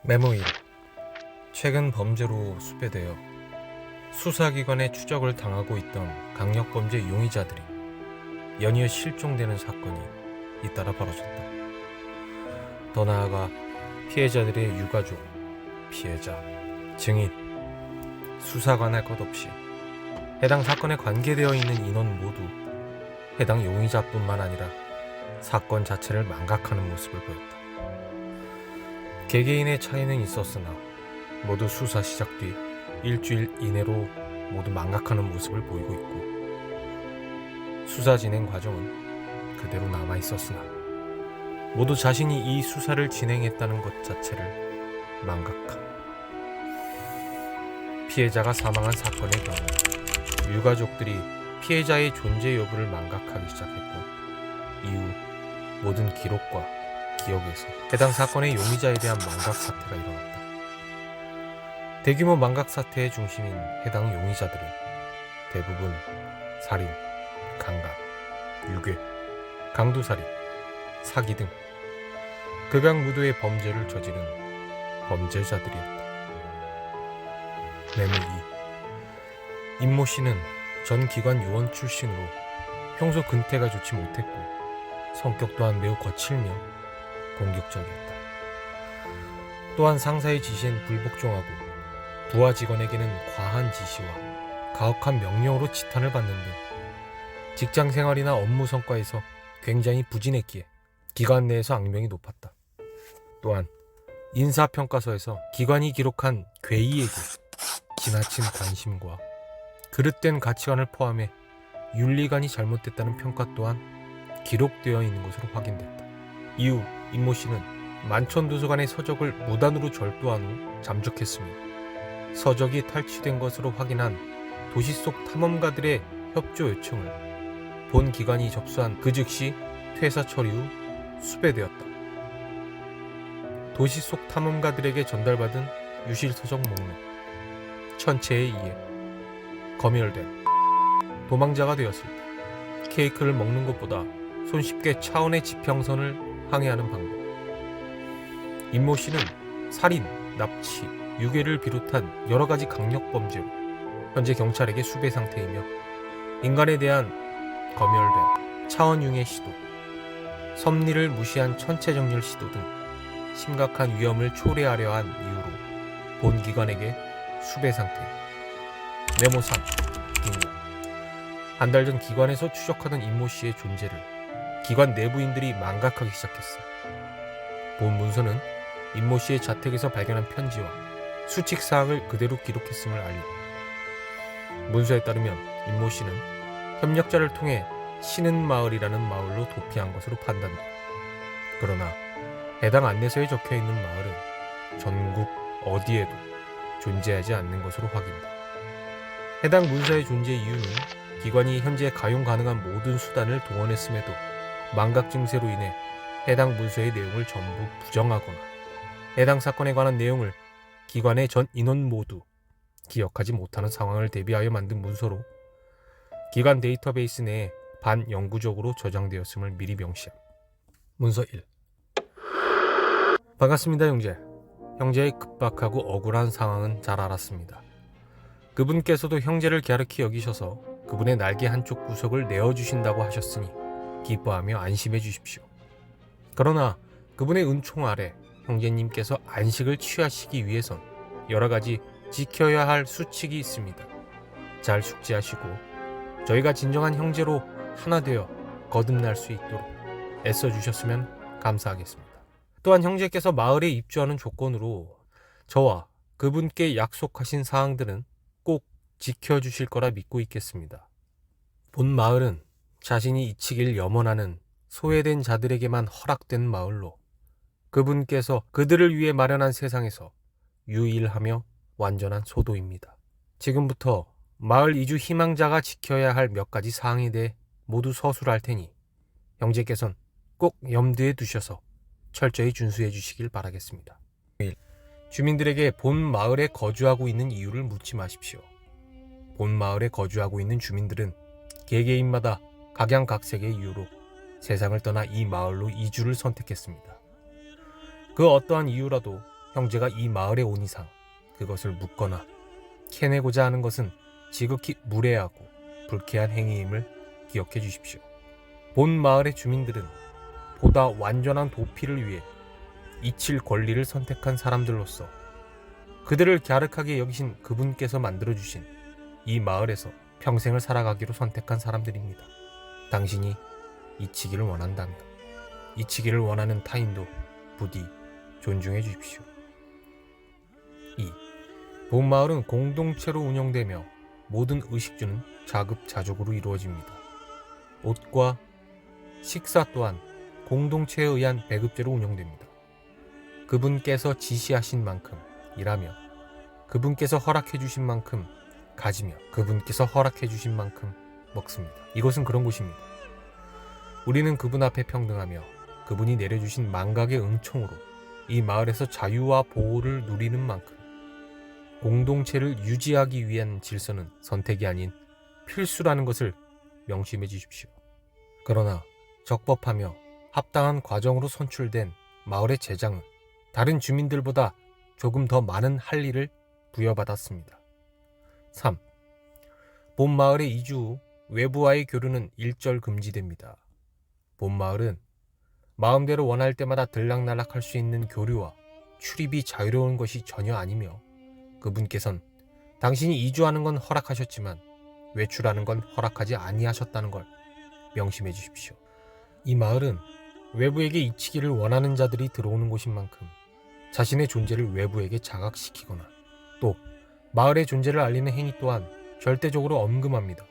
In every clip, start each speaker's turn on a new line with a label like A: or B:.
A: 메모 1. 최근 범죄로 수배되어 수사기관의 추적을 당하고 있던 강력범죄 용의자들이 연이어 실종되는 사건이 잇따라 벌어졌다. 더 나아가 피해자들의 유가족, 피해자, 증인, 수사관 할 것 없이 해당 사건에 관계되어 있는 인원 모두 해당 용의자뿐만 아니라 사건 자체를 망각하는 모습을 보였다. 개개인의 차이는 있었으나 모두 수사 시작 뒤 일주일 이내로 모두 망각하는 모습을 보이고 있고, 수사 진행 과정은 그대로 남아 있었으나 모두 자신이 이 수사를 진행했다는 것 자체를 망각함. 피해자가 사망한 사건의 경우 유가족들이 피해자의 존재 여부를 망각하기 시작했고, 이후 모든 기록과 기억에서 해당 사건의 용의자에 대한 망각 사태가 일어났다. 대규모 망각 사태의 중심인 해당 용의자들은 대부분 살인, 강간, 유괴, 강도살인, 사기 등 극악무도의 범죄를 저지른 범죄자들이었다. 메모 2. 임모 씨는 전 기관 요원 출신으로 평소 근태가 좋지 못했고 성격 또한 매우 거칠며 공격적이었다. 또한 상사의 지시엔 불복종하고 부하 직원에게는 과한 지시와 가혹한 명령으로 지탄을 받는 등 직장 생활이나 업무 성과에서 굉장히 부진했기에 기관 내에서 악명이 높았다. 또한 인사평가서에서 기관이 기록한 괴이에게 지나친 관심과 그릇된 가치관을 포함해 윤리관이 잘못됐다는 평가 또한 기록되어 있는 것으로 확인됐다. 이후 임모 씨는 만천도서관의 서적을 무단으로 절도한 후 잠적했으며 서적이 탈취된 것으로 확인한 도시 속 탐험가들의 협조 요청을 본 기관이 접수한 그 즉시 퇴사 처리 후 수배되었다. 도시 속 탐험가들에게 전달받은 유실 서적 목록 천체에 의해 검열된 도망자가 되었을 때 케이크를 먹는 것보다 손쉽게 차원의 지평선을 항해하는 방법. 임모 씨는 살인, 납치, 유괴를 비롯한 여러 가지 강력 범죄로 현재 경찰에게 수배 상태이며 인간에 대한 검열된 차원융의 시도, 섭리를 무시한 천체정렬 시도 등 심각한 위험을 초래하려 한 이유로 본 기관에게 수배 상태. 메모 3. 빙고. 한 달 전 기관에서 추적하던 임모 씨의 존재를 기관 내부인들이 망각하기 시작했어. 본 문서는 임모 씨의 자택에서 발견한 편지와 수칙 사항을 그대로 기록했음을 알리고, 문서에 따르면 임모 씨는 협력자를 통해 신은마을이라는 마을로 도피한 것으로 판단돼. 그러나 해당 안내서에 적혀있는 마을은 전국 어디에도 존재하지 않는 것으로 확인돼. 해당 문서의 존재 이유는 기관이 현재 가용 가능한 모든 수단을 동원했음에도 망각 증세로 인해 해당 문서의 내용을 전부 부정하거나 해당 사건에 관한 내용을 기관의 전 인원 모두 기억하지 못하는 상황을 대비하여 만든 문서로 기관 데이터베이스 내에 반영구적으로 저장되었음을 미리 명시함. 문서 1. 반갑습니다, 형제. 형제의 급박하고 억울한 상황은 잘 알았습니다. 그분께서도 형제를 갸륵히 여기셔서 그분의 날개 한쪽 구석을 내어주신다고 하셨으니 기뻐하며 안심해 주십시오. 그러나 그분의 은총 아래 형제님께서 안식을 취하시기 위해선 여러 가지 지켜야 할 수칙이 있습니다. 잘 숙지하시고 저희가 진정한 형제로 하나 되어 거듭날 수 있도록 애써주셨으면 감사하겠습니다. 또한 형제께서 마을에 입주하는 조건으로 저와 그분께 약속하신 사항들은 꼭 지켜주실 거라 믿고 있겠습니다. 본 마을은 자신이 이치길 염원하는 소외된 자들에게만 허락된 마을로 그분께서 그들을 위해 마련한 세상에서 유일하며 완전한 소도입니다. 지금부터 마을 이주 희망자가 지켜야 할 몇 가지 사항에 대해 모두 서술할 테니 형제께서는 꼭 염두에 두셔서 철저히 준수해 주시길 바라겠습니다. 1. 주민들에게 본 마을에 거주하고 있는 이유를 묻지 마십시오. 본 마을에 거주하고 있는 주민들은 개개인마다 각양각색의 이유로 세상을 떠나 이 마을로 이주를 선택했습니다. 그 어떠한 이유라도 형제가 이 마을에 온 이상 그것을 묻거나 캐내고자 하는 것은 지극히 무례하고 불쾌한 행위임을 기억해 주십시오. 본 마을의 주민들은 보다 완전한 도피를 위해 잊힐 권리를 선택한 사람들로서 그들을 갸륵하게 여기신 그분께서 만들어주신 이 마을에서 평생을 살아가기로 선택한 사람들입니다. 당신이 잊히기를 원한다면 잊히기를 원하는 타인도 부디 존중해 주십시오. 2. 본 마을은 공동체로 운영되며 모든 의식주는 자급자족으로 이루어집니다. 옷과 식사 또한 공동체에 의한 배급제로 운영됩니다. 그분께서 지시하신 만큼 일하며 그분께서 허락해 주신 만큼 가지며 그분께서 허락해 주신 만큼 먹습니다. 이것은 그런 곳입니다. 우리는 그분 앞에 평등하며 그분이 내려주신 만각의 은총으로 이 마을에서 자유와 보호를 누리는 만큼 공동체를 유지하기 위한 질서는 선택이 아닌 필수라는 것을 명심해 주십시오. 그러나 적법하며 합당한 과정으로 선출된 마을의 제장은 다른 주민들보다 조금 더 많은 할 일을 부여받았습니다. 3. 본 마을에 이주 후 외부와의 교류는 일절 금지됩니다. 본 마을은 마음대로 원할 때마다 들락날락할 수 있는 교류와 출입이 자유로운 것이 전혀 아니며 그분께선 당신이 이주하는 건 허락하셨지만 외출하는 건 허락하지 아니하셨다는 걸 명심해 주십시오. 이 마을은 외부에게 잊히기를 원하는 자들이 들어오는 곳인 만큼 자신의 존재를 외부에게 자각시키거나 또 마을의 존재를 알리는 행위 또한 절대적으로 엄금합니다.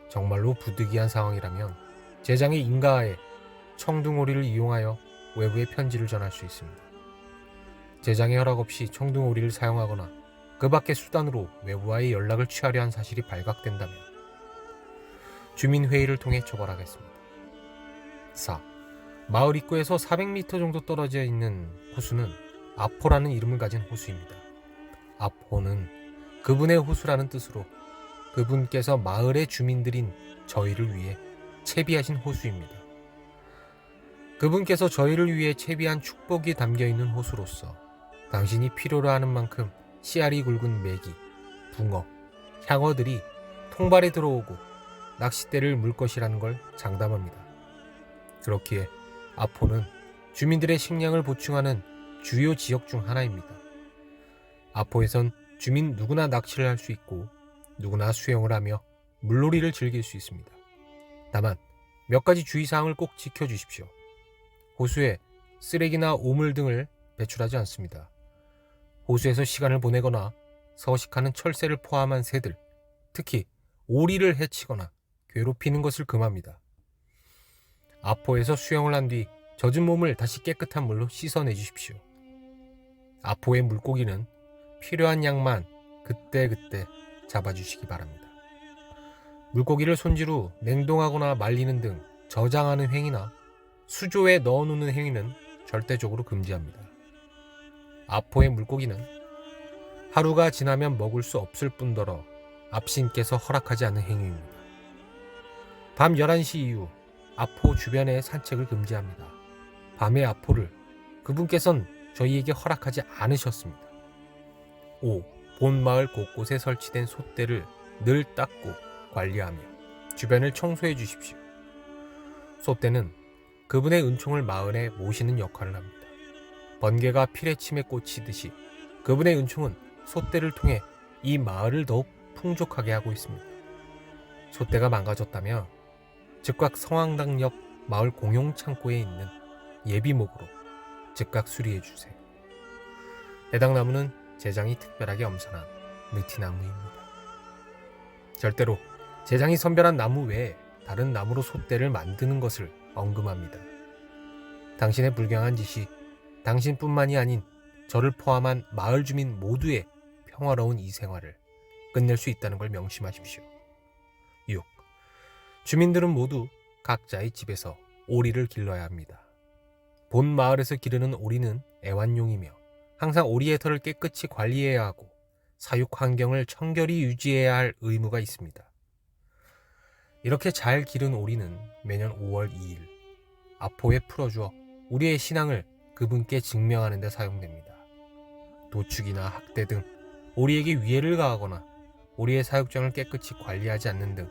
A: 정말로 부득이한 상황이라면 제장의 인가하에 청둥오리를 이용하여 외부에 편지를 전할 수 있습니다. 제장의 허락 없이 청둥오리를 사용하거나 그 밖의 수단으로 외부와의 연락을 취하려 한 사실이 발각된다면 주민회의를 통해 처벌하겠습니다. 4. 마을 입구에서 400m 정도 떨어져 있는 호수는 아포라는 이름을 가진 호수입니다. 아포는 그분의 호수라는 뜻으로 그분께서 마을의 주민들인 저희를 위해 채비하신 호수입니다. 그분께서 저희를 위해 채비한 축복이 담겨있는 호수로서 당신이 필요로 하는 만큼 씨알이 굵은 메기, 붕어, 향어들이 통발에 들어오고 낚싯대를 물 것이라는 걸 장담합니다. 그렇기에 아포는 주민들의 식량을 보충하는 주요 지역 중 하나입니다. 아포에선 주민 누구나 낚시를 할 수 있고 누구나 수영을 하며 물놀이를 즐길 수 있습니다. 다만 몇 가지 주의사항을 꼭 지켜주십시오. 호수에 쓰레기나 오물 등을 배출하지 않습니다. 호수에서 시간을 보내거나 서식하는 철새를 포함한 새들, 특히 오리를 해치거나 괴롭히는 것을 금합니다. 아포에서 수영을 한 뒤 젖은 몸을 다시 깨끗한 물로 씻어내 주십시오. 아포의 물고기는 필요한 양만 그때그때 잡아주시기 바랍니다. 물고기를 손질후 냉동하거나 말리는 등 저장하는 행위나 수조에 넣어놓는 행위는 절대적으로 금지합니다. 아포의 물고기는 하루가 지나면 먹을 수 없을 뿐더러 앞신께서 허락하지 않은 행위입니다. 밤 11시 이후 아포 주변의 산책을 금지합니다. 밤의 아포를 그분께선 저희에게 허락하지 않으셨습니다. 5. 본 마을 곳곳에 설치된 솥대를 늘 닦고 관리하며 주변을 청소해 주십시오. 솥대는 그분의 은총을 마을에 모시는 역할을 합니다. 번개가 피레침에 꽂히듯이 그분의 은총은 솥대를 통해 이 마을을 더욱 풍족하게 하고 있습니다. 솥대가 망가졌다면 즉각 성황당 옆 마을 공용 창고에 있는 예비목으로 즉각 수리해 주세요. 해당 나무는 제장이 특별하게 엄선한 느티나무입니다. 절대로 제장이 선별한 나무 외에 다른 나무로 솥대를 만드는 것을 엄금합니다. 당신의 불경한 짓이 당신뿐만이 아닌 저를 포함한 마을 주민 모두의 평화로운 이 생활을 끝낼 수 있다는 걸 명심하십시오. 6. 주민들은 모두 각자의 집에서 오리를 길러야 합니다. 본 마을에서 기르는 오리는 애완용이며 항상 오리의 털을 깨끗이 관리해야 하고 사육 환경을 청결히 유지해야 할 의무가 있습니다. 이렇게 잘 기른 오리는 매년 5월 2일 아포에 풀어주어 우리의 신앙을 그분께 증명하는 데 사용됩니다. 도축이나 학대 등 오리에게 위해를 가하거나 오리의 사육장을 깨끗이 관리하지 않는 등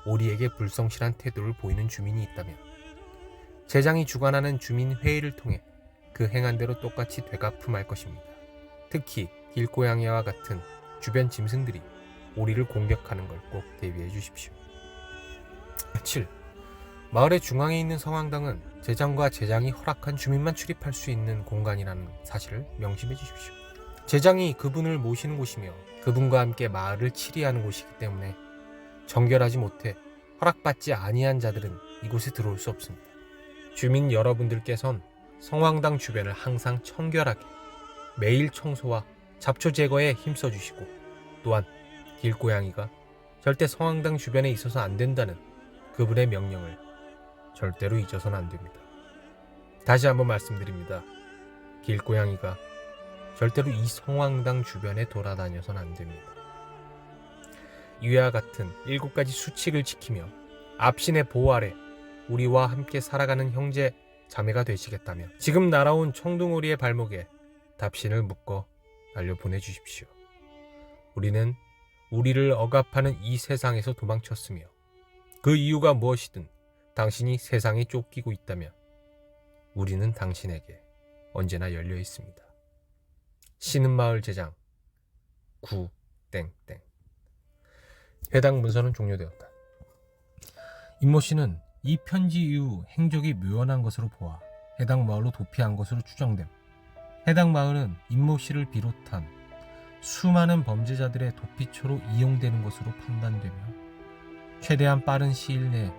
A: 오리에게 불성실한 태도를 보이는 주민이 있다면 제장이 주관하는 주민회의를 통해 그 행한 대로 똑같이 되갚음할 것입니다. 특히 길고양이와 같은 주변 짐승들이 오리를 공격하는 걸 꼭 대비해 주십시오. 7. 마을의 중앙에 있는 성황당은 제장과 제장이 허락한 주민만 출입할 수 있는 공간이라는 사실을 명심해 주십시오. 제장이 그분을 모시는 곳이며 그분과 함께 마을을 치리하는 곳이기 때문에 정결하지 못해 허락받지 아니한 자들은 이곳에 들어올 수 없습니다. 주민 여러분들께선 성황당 주변을 항상 청결하게 매일 청소와 잡초 제거에 힘써 주시고, 또한 길고양이가 절대 성황당 주변에 있어서 안 된다는 그분의 명령을 절대로 잊어서는 안 됩니다. 다시 한번 말씀드립니다. 길고양이가 절대로 이 성황당 주변에 돌아다녀서는 안 됩니다. 이와 같은 7가지 수칙을 지키며 앞신의 보호 아래 우리와 함께 살아가는 형제 자매가 되시겠다며 지금 날아온 청둥오리의 발목에 답신을 묶어 날려보내주십시오. 우리는 우리를 억압하는 이 세상에서 도망쳤으며 그 이유가 무엇이든 당신이 세상에 쫓기고 있다면 우리는 당신에게 언제나 열려 있습니다. 신은마을 제장 구땡땡. 해당 문서는 종료되었다. 임모 씨는 이 편지 이후 행적이 묘연한 것으로 보아 해당 마을로 도피한 것으로 추정됨. 해당 마을은 임모 씨를 비롯한 수많은 범죄자들의 도피처로 이용되는 것으로 판단되며 최대한 빠른 시일 내에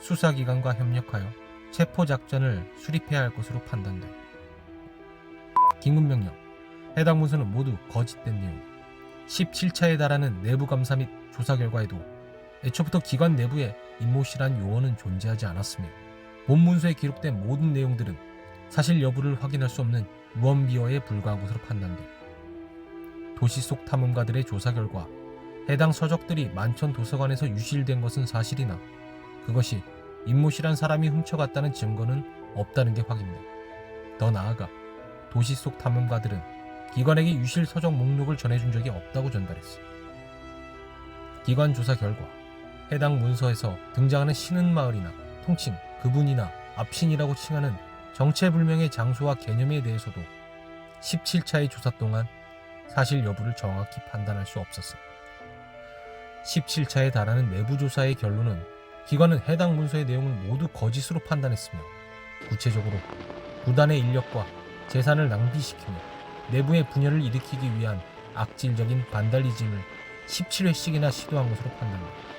A: 수사기관과 협력하여 체포작전을 수립해야 할 것으로 판단됨. 긴급명령. 해당 문서는 모두 거짓된 내용. 17차에 달하는 내부감사 및 조사 결과에도 애초부터 기관 내부에 임모 씨란 요원은 존재하지 않았으며 본 문서에 기록된 모든 내용들은 사실 여부를 확인할 수 없는 유언비어에 불과한 것으로 판단돼 도시 속 탐험가들의 조사 결과 해당 서적들이 만천 도서관에서 유실된 것은 사실이나 그것이 임모 씨란 사람이 훔쳐갔다는 증거는 없다는 게 확인돼. 더 나아가 도시 속 탐험가들은 기관에게 유실 서적 목록을 전해준 적이 없다고 전달했어. 기관 조사 결과 해당 문서에서 등장하는 신은마을이나 통칭 그분이나 앞신이라고 칭하는 정체불명의 장소와 개념에 대해서도 17차의 조사 동안 사실 여부를 정확히 판단할 수 없었어. 17차에 달하는 내부조사의 결론은 기관은 해당 문서의 내용을 모두 거짓으로 판단했으며 구체적으로 구단의 인력과 재산을 낭비시키며 내부의 분열을 일으키기 위한 악질적인 반달리즘을 17회씩이나 시도한 것으로 판단됩니다.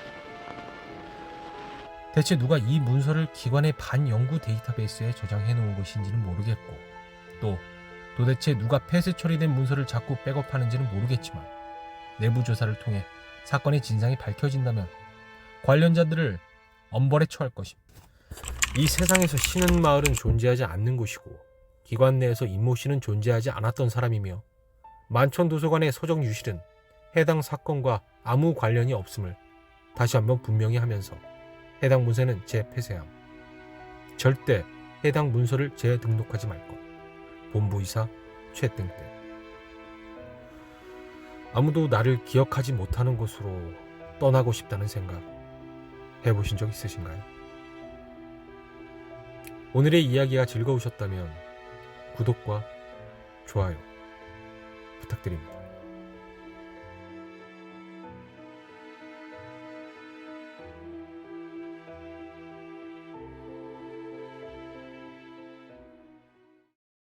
A: 대체 누가 이 문서를 기관의 반연구 데이터베이스에 저장해 놓은 것인지는 모르겠고 또 도대체 누가 폐쇄 처리된 문서를 자꾸 백업하는지는 모르겠지만 내부 조사를 통해 사건의 진상이 밝혀진다면 관련자들을 엄벌에 처할 것입니다. 이 세상에서 신은마을은 존재하지 않는 곳이고 기관 내에서 임모 씨는 존재하지 않았던 사람이며 만천도서관의 서적 유실은 해당 사건과 아무 관련이 없음을 다시 한번 분명히 하면서 해당 문서는 재폐쇄함. 절대 해당 문서를 재등록하지 말 것. 본부이사 최땡땡. 아무도 나를 기억하지 못하는 곳으로 떠나고 싶다는 생각 해보신 적 있으신가요? 오늘의 이야기가 즐거우셨다면 구독과 좋아요 부탁드립니다.